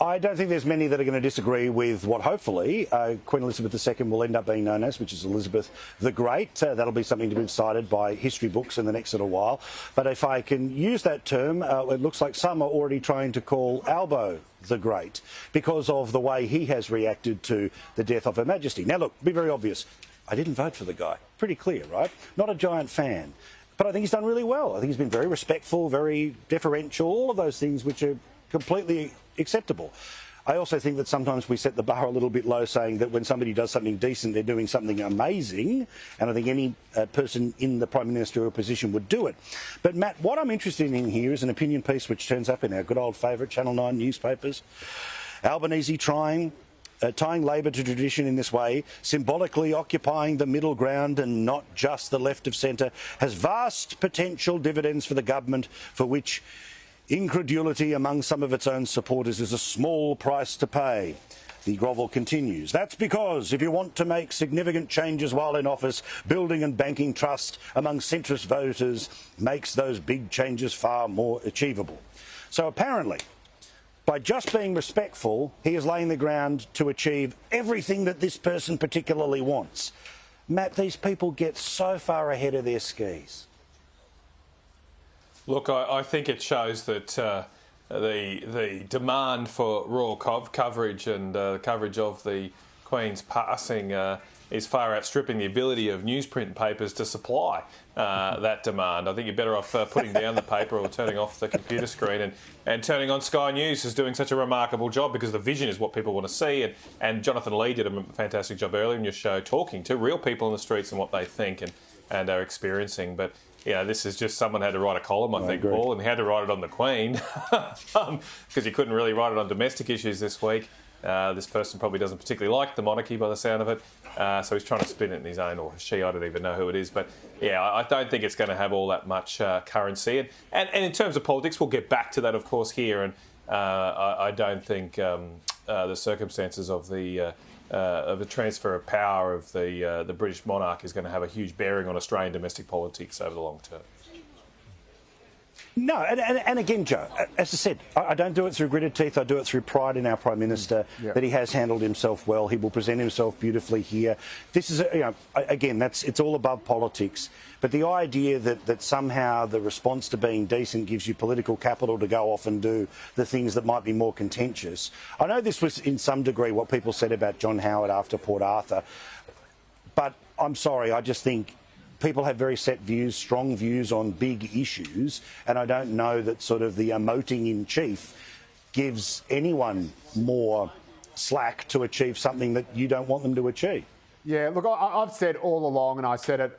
I don't think there's many that are going to disagree with what hopefully Queen Elizabeth II will end up being known as, which is Elizabeth the Great. That'll be something to be decided by history books in the next little while. But if I can use that term, it looks like some are already trying to call Albo the Great because of the way he has reacted to the death of Her Majesty. Now, look, be very obvious. I didn't vote for the guy. Pretty clear, right? Not a giant fan. But I think he's done really well. I think he's been very respectful, very deferential, all of those things which are completely acceptable. I also think that sometimes we set the bar a little bit low, saying that when somebody does something decent, they're doing something amazing, and I think any person in the Prime Ministerial position would do it. But Matt, what I'm interested in here is an opinion piece which turns up in our good old favourite Channel 9 newspapers. Albanese tying Labor to tradition in this way, symbolically occupying the middle ground and not just the left of centre, has vast potential dividends for the government, for which incredulity among some of its own supporters is a small price to pay. The grovel continues. That's because if you want to make significant changes while in office, building and banking trust among centrist voters makes those big changes far more achievable. So apparently, by just being respectful, he is laying the ground to achieve everything that this person particularly wants. Matt, these people get so far ahead of their skis. Look, I think it shows that the demand for royal coverage and coverage of the Queen's passing is far outstripping the ability of newsprint papers to supply that demand. I think you're better off putting down the paper or turning off the computer screen and turning on Sky News, is doing such a remarkable job because the vision is what people want to see. And Jonathan Lee did a fantastic job earlier in your show talking to real people in the streets and what they think and are experiencing. But yeah, this is just someone had to write a column, I think, Paul, and he had to write it on the Queen because he couldn't really write it on domestic issues this week. This person probably doesn't particularly like the monarchy by the sound of it, so he's trying to spin it in his own, or she, I don't even know who it is. But yeah, I don't think it's going to have all that much currency. And in terms of politics, we'll get back to that, of course, here. And I don't think the circumstances of the transfer of power of the British monarch is going to have a huge bearing on Australian domestic politics over the long term. No, and again, Joe, as I said, I don't do it through gritted teeth. I do it through pride in our Prime Minister, that he has handled himself well. He will present himself beautifully here. This is, again, it's all above politics. But the idea that somehow the response to being decent gives you political capital to go off and do the things that might be more contentious. I know this was in some degree what people said about John Howard after Port Arthur, but I'm sorry, I just think people have very set views, strong views on big issues, and I don't know that sort of the emoting in chief gives anyone more slack to achieve something that you don't want them to achieve. Yeah, look, I've said all along, and I said it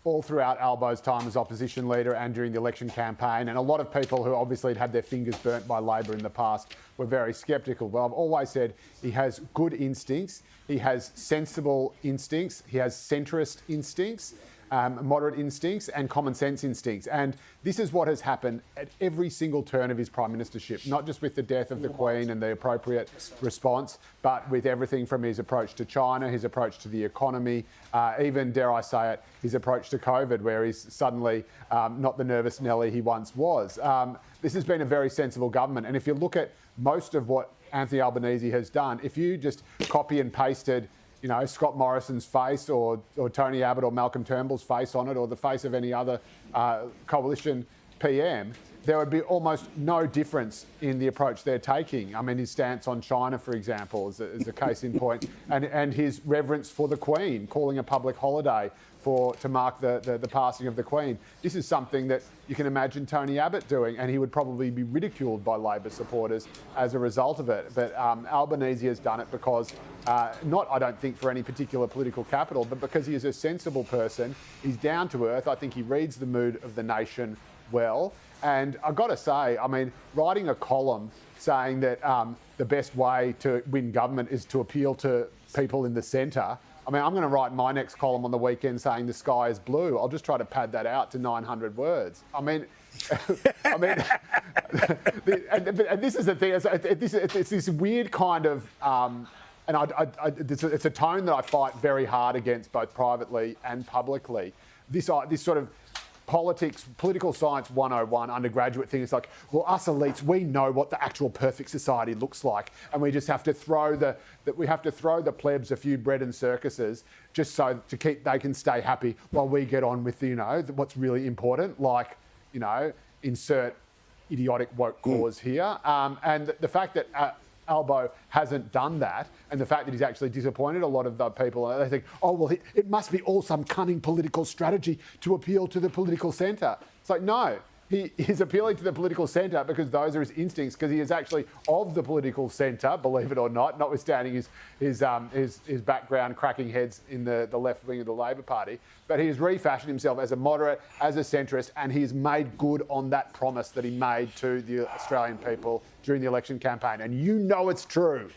all throughout Albo's time as opposition leader and during the election campaign, and a lot of people who obviously had had their fingers burnt by Labor in the past were very sceptical. But I've always said he has good instincts, he has sensible instincts, he has centrist instincts, moderate instincts and common sense instincts. And this is what has happened at every single turn of his prime ministership, not just with the death of the Queen and the appropriate response, but with everything from his approach to China, his approach to the economy, even, dare I say it, his approach to COVID, where he's suddenly not the nervous Nelly he once was. This has been a very sensible government. And if you look at most of what Anthony Albanese has done, if you just copy and pasted Scott Morrison's face or Tony Abbott or Malcolm Turnbull's face on it, or the face of any other coalition PM, there would be almost no difference in the approach they're taking. I mean, his stance on China, for example, is a case in point, and his reverence for the Queen, calling a public holiday to mark the passing of the Queen. This is something that you can imagine Tony Abbott doing, and he would probably be ridiculed by Labor supporters as a result of it. But Albanese has done it because, not, I don't think, for any particular political capital, but because he is a sensible person. He's down to earth. I think he reads the mood of the nation well. And I've got to say, I mean, writing a column saying that the best way to win government is to appeal to people in the centre. I mean, I'm going to write my next column on the weekend saying the sky is blue. I'll just try to pad that out to 900 words. I mean, and this is the thing. It's this weird kind of, it's a tone that I fight very hard against, both privately and publicly. This sort of political science 101 undergraduate thing. It's like, well, us elites, we know what the actual perfect society looks like, and we just have to throw the plebs a few bread and circuses just so they can stay happy while we get on with what's really important, like insert idiotic woke cause here. And the fact that Albo hasn't done that, and the fact that he's actually disappointed a lot of the people, they think, oh, well, it must be all some cunning political strategy to appeal to the political centre. It's like, no, he is appealing to the political centre because those are his instincts, because he is actually of the political centre, believe it or not, notwithstanding his background cracking heads in the left wing of the Labor Party. But he has refashioned himself as a moderate, as a centrist, and he's made good on that promise that he made to the Australian people during the election campaign. And you know it's true.